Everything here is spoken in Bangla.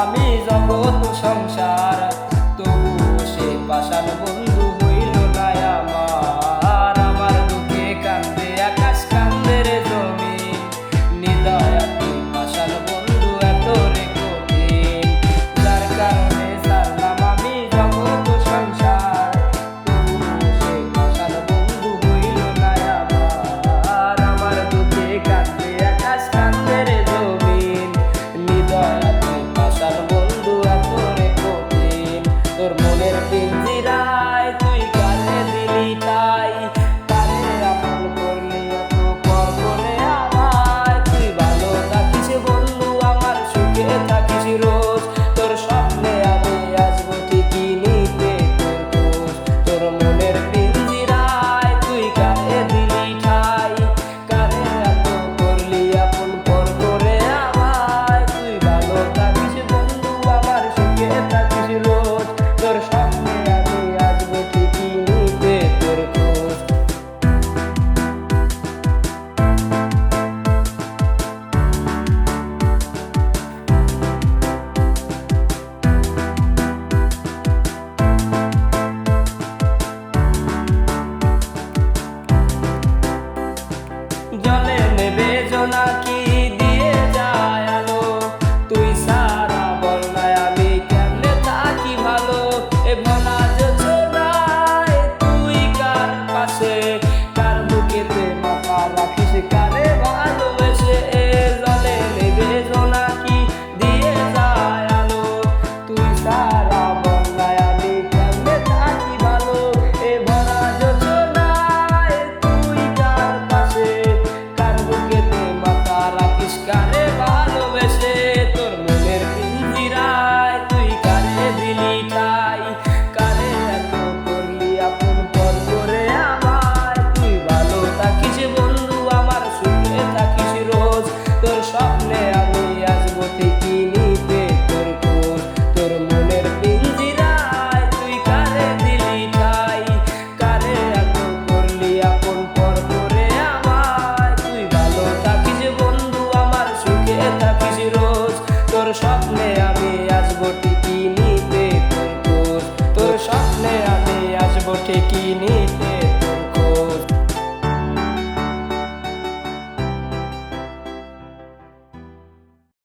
আমি জগৎ সংসার, তবু সে পাষাণ বন্ধু হইল না আমার। আমার দুঃখে কান্দে আকাশ, কান্দে রে জমিন, নিদয়া তুই পাষাণ বন্ধু এত রে কঠিন। যার কারণে ছাড়লাম আমি জগৎ সংসার, তবু সে পাষাণ বন্ধু হইল না আমার। আমার দুঃখে কান্দে আকাশ, কান্দে রে জমিন, নিদয়া তুই পাষাণ বন্ধু এত রে কঠিন। তোর মনের পিঞ্জিরায় তুই কারে দিলি ঠাই, কারে আপন করলি এত পর করে আমায়। তুই ভালো থাকিস বন্ধু, আমার সুখে থাকিস রোজ, তোর স্বপ্নে আমি আসবো ঠিকই নিতে তোর খোঁজ। তোর মনের পিঞ্জিরায় তুই কারে দিলি ঠাই, কারে এত করলি আপন পর করে আমায়। তুই ভালো থাকিস বন্ধু, আমার সুখে থাকিস রোজ, তোর স্বপ্নে আমি আসবো ঠিকই নিতে তোর খোঁজ। জলে নেবে জোনাকি দিয়ে যায় আলো, তুই সারা বল না আমি কেমনে থাকি ভালো। এ ভোলা যোজনায় তুই কার পাশে, কার বুকেতে মাথা রাখিস, কারে ভালোবেসে। এ জলে নেবে জোনাকি দিয়ে যায় আলো, তুই সারা বল না আমি কেমনে থাকি ভালো। এ ভোলা যোজনায় তুই কার পাশে, কার বুকেতে মাথা রাখিস, কারে ভালোবেসে। তোর মনের পিঞ্জিরায় তুই কারে দিলি ঠাই, কারে এত করলি আপন পর করে আমায়। তুই ভালো থাকিস বন্ধু, আমার সুখে থাকিস রোজ, তোর স্বপ্নে আমি আসবো ঠিকই নিতে তোর খোঁজ। তোর মনের পিঞ্জিরায় তুই কারে দিলি ঠাই, কারে এত করলি আপন পর করে আমায়। তুই ভালো থাকিস বন্ধু, আমার সুখে থাকিস রোজ, তোর স্বপ্নে আমি